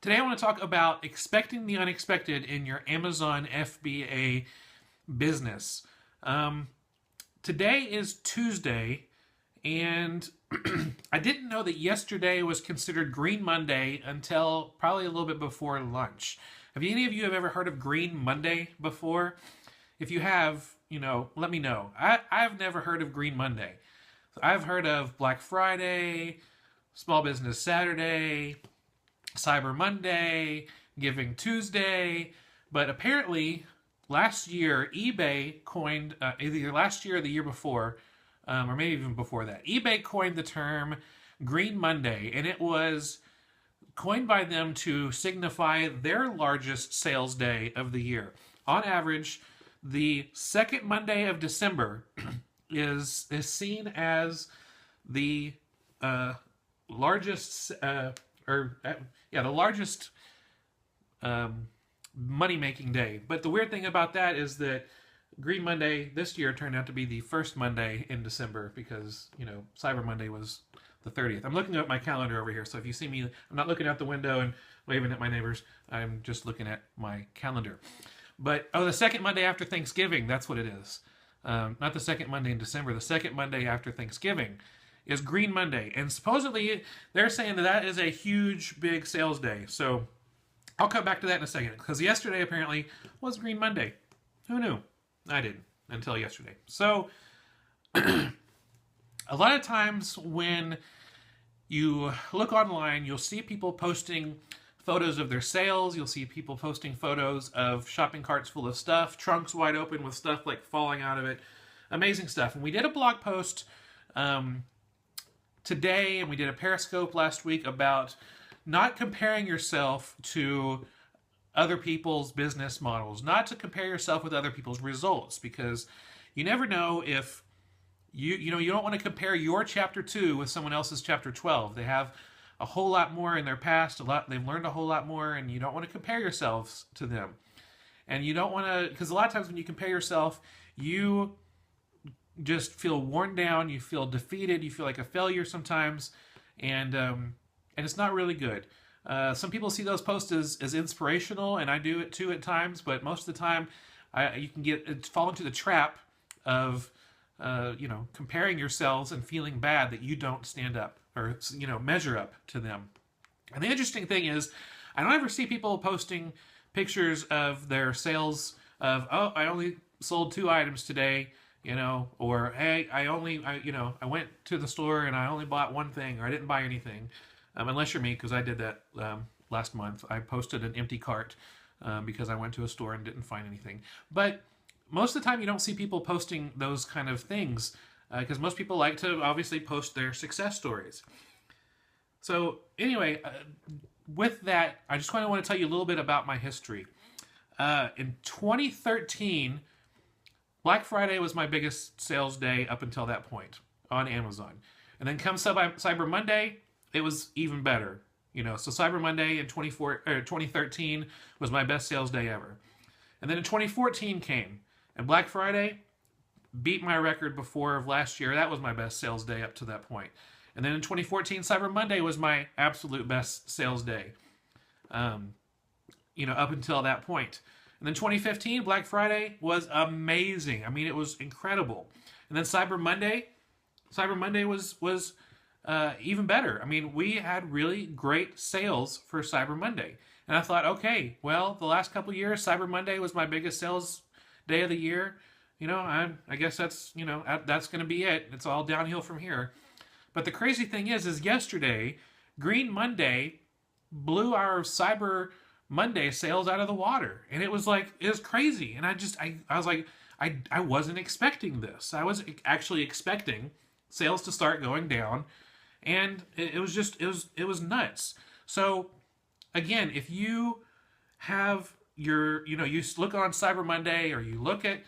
Today I want to talk about expecting the unexpected in your Amazon FBA business. Um, Today is Tuesday, and I didn't know that yesterday was considered Green Monday until probably a little bit before lunch. Have any of you have ever heard of Green Monday before? If you have, let me know. I've never heard of Green Monday. I've heard of Black Friday, Small Business Saturday, Cyber Monday, Giving Tuesday, but apparently last year eBay coined, either last year or the year before, or maybe even before that, eBay coined the term Green Monday, and it was coined by them to signify their largest sales day of the year. On average, the second Monday of December is seen as the largest the largest money making day. But the weird thing about that is that Green Monday this year turned out to be the first Monday in December because Cyber Monday was the 30th. I'm looking at my calendar over here, so if you see me, I'm not looking out the window and waving at my neighbors. I'm just looking at my calendar. But the second Monday after Thanksgiving, that's what it is. Not the second Monday in December. The second Monday after Thanksgiving is Green Monday. And supposedly they're saying that is a huge, big sales day. So I'll come back to that in a second. Because yesterday apparently was Green Monday. Who knew? I didn't until yesterday. So a lot of times when you look online, you'll see people posting photos of their sales. You'll see people posting photos of shopping carts full of stuff, trunks wide open with stuff like falling out of it. Amazing stuff. And we did a blog post today, and we did a Periscope last week about not comparing yourself to other people's business models, not to compare yourself with other people's results, because you never know if you don't want to compare your chapter 2 with someone else's chapter 12. They have a whole lot more in their past, they've learned a whole lot more, and you don't want to compare yourselves to them. And you don't want to, because a lot of times when you compare yourself, you just feel worn down, you feel defeated, you feel like a failure sometimes, and it's not really good. Some people see those posts as inspirational, and I do it too at times, but most of the time you can fall into the trap of comparing yourselves and feeling bad that you don't stand up or measure up to them. And the interesting thing is, I don't ever see people posting pictures of their sales of, oh, I only sold 2 items today, or hey, I went to the store and I only bought 1 thing, or I didn't buy anything. Unless you're me, because I did that last month. I posted an empty cart because I went to a store and didn't find anything. But most of the time you don't see people posting those kind of things because most people like to obviously post their success stories. So anyway, with that, I just want to tell you a little bit about my history. In 2013, Black Friday was my biggest sales day up until that point on Amazon. And then come Cyber Monday, it was even better. So Cyber Monday in 2013 was my best sales day ever. And then in 2014 came, and Black Friday beat my record before of last year. That was my best sales day up to that point. And then in 2014, Cyber Monday was my absolute best sales day, up until that point. And then 2015, Black Friday was amazing. I mean, it was incredible. And then Cyber Monday was even better. I mean, we had really great sales for Cyber Monday. And I thought, okay, well, the last couple of years, Cyber Monday was my biggest sales day of the year. I guess that's going to be it. It's all downhill from here. But the crazy thing is yesterday, Green Monday blew our Cyber Monday sales out of the water. And it was crazy. And I was like, I wasn't expecting this. I was actually expecting sales to start going down. And it was nuts. So again, if you have you look on Cyber Monday, or you look at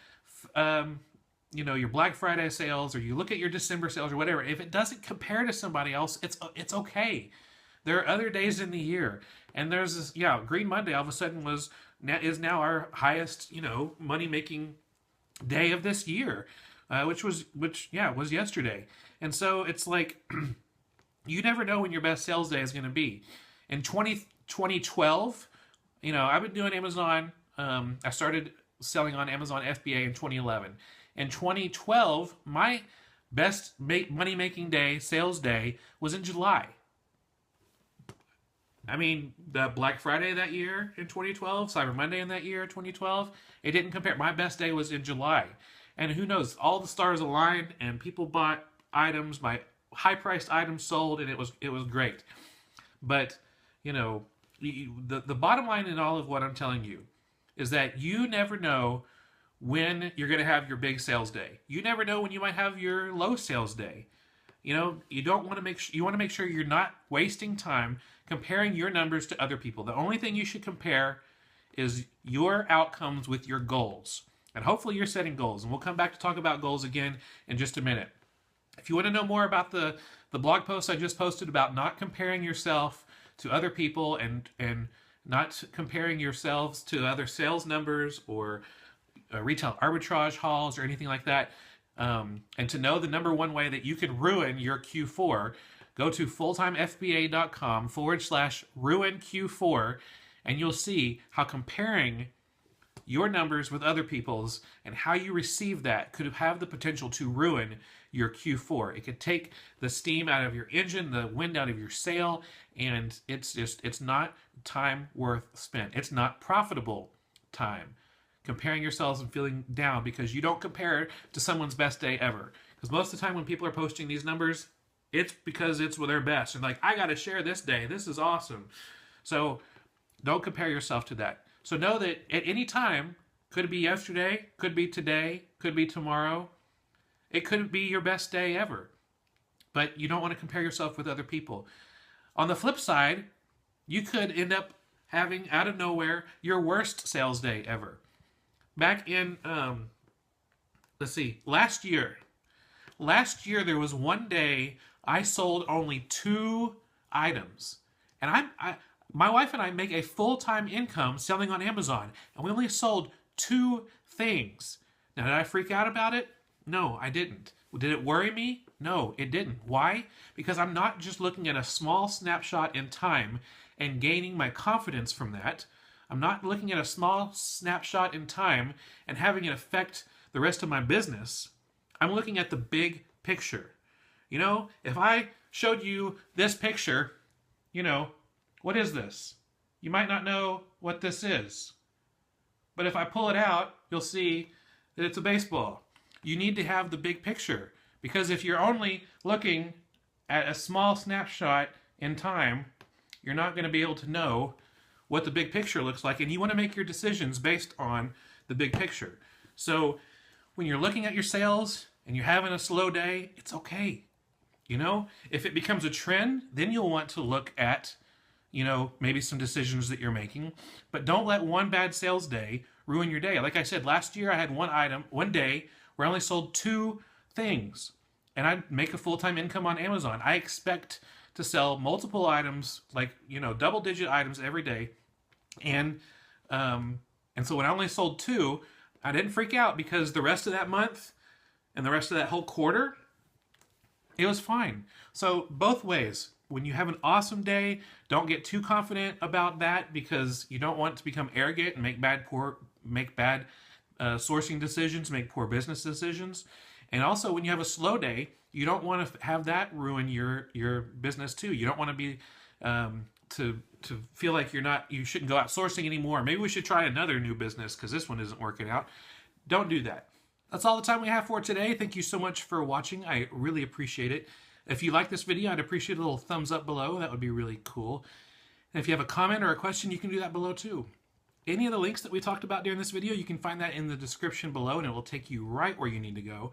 your Black Friday sales, or you look at your December sales or whatever, if it doesn't compare to somebody else, it's okay. There are other days in the year, and there's this Green Monday all of a sudden is now our highest money making day of this year, which was yesterday. And so it's like you never know when your best sales day is going to be. In 2012, I've been doing Amazon. I started selling on Amazon FBA in 2011. In 2012, my best money-making day, sales day, was in July. I mean, the Black Friday that year in 2012, Cyber Monday in that year, 2012, it didn't compare. My best day was in July. And who knows, all the stars aligned and people bought items, my high-priced items sold, and it was great. But, the bottom line in all of what I'm telling you is that you never know when you're going to have your big sales day. You never know when you might have your low sales day. You don't want to you want to make sure you're not wasting time comparing your numbers to other people. The only thing you should compare is your outcomes with your goals. And hopefully you're setting goals. And we'll come back to talk about goals again in just a minute. If you want to know more about the blog post I just posted about not comparing yourself to other people and not comparing yourselves to other sales numbers or retail arbitrage hauls or anything like that, and to know the number one way that you could ruin your Q4, go to fulltimefba.com/ruinQ4, and you'll see how comparing your numbers with other people's and how you receive that could have the potential to ruin your Q4. It could take the steam out of your engine, the wind out of your sail, and it's not time worth spent. It's not profitable time. Comparing yourselves and feeling down because you don't compare to someone's best day ever. Because most of the time when people are posting these numbers, it's because it's their best. And like, I got to share this day. This is awesome. So don't compare yourself to that. So know that at any time, could it be yesterday, could be today, could be tomorrow. It could be your best day ever. But you don't want to compare yourself with other people. On the flip side, you could end up having, out of nowhere, your worst sales day ever. Back in, last year there was one day I sold only 2 items. And my wife and I make a full-time income selling on Amazon, and we only sold 2 things. Now, did I freak out about it? No, I didn't. Did it worry me? No, it didn't. Why? Because I'm not just looking at a small snapshot in time and gaining my confidence from that. I'm not looking at a small snapshot in time and having it affect the rest of my business. I'm looking at the big picture. If I showed you this picture, what is this? You might not know what this is. But if I pull it out, you'll see that it's a baseball. You need to have the big picture. Because if you're only looking at a small snapshot in time, you're not going to be able to know what the big picture looks like, and you want to make your decisions based on the big picture. So when you're looking at your sales and you're having a slow day, it's okay. If it becomes a trend, then you'll want to look at, maybe some decisions that you're making. But don't let one bad sales day ruin your day. Like I said, last year I had one day where I only sold 2 things, and I make a full-time income on Amazon. I expect to sell multiple items, like, double-digit items every day. And so when I only sold 2, I didn't freak out because the rest of that month and the rest of that whole quarter, it was fine. So both ways, when you have an awesome day, don't get too confident about that because you don't want to become arrogant and make bad sourcing decisions, make poor business decisions. And also when you have a slow day, you don't want to have that ruin your business too. You don't want to be to feel like you shouldn't go out sourcing anymore. Maybe we should try another new business because this one isn't working out. Don't do that. That's all the time we have for today. Thank you so much for watching. I really appreciate it. If you like this video, I'd appreciate a little thumbs up below. That would be really cool. And if you have a comment or a question, you can do that below too. Any of the links that we talked about during this video, you can find that in the description below, and it will take you right where you need to go.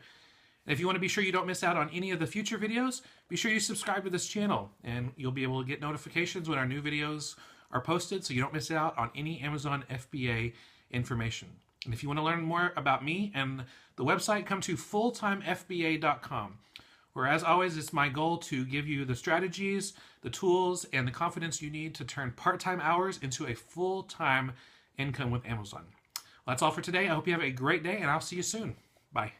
And if you want to be sure you don't miss out on any of the future videos, be sure you subscribe to this channel, and you'll be able to get notifications when our new videos are posted so you don't miss out on any Amazon FBA information. And if you want to learn more about me and the website, come to fulltimefba.com, where, as always, it's my goal to give you the strategies, the tools, and the confidence you need to turn part-time hours into a full-time income with Amazon. Well, that's all for today. I hope you have a great day, and I'll see you soon. Bye.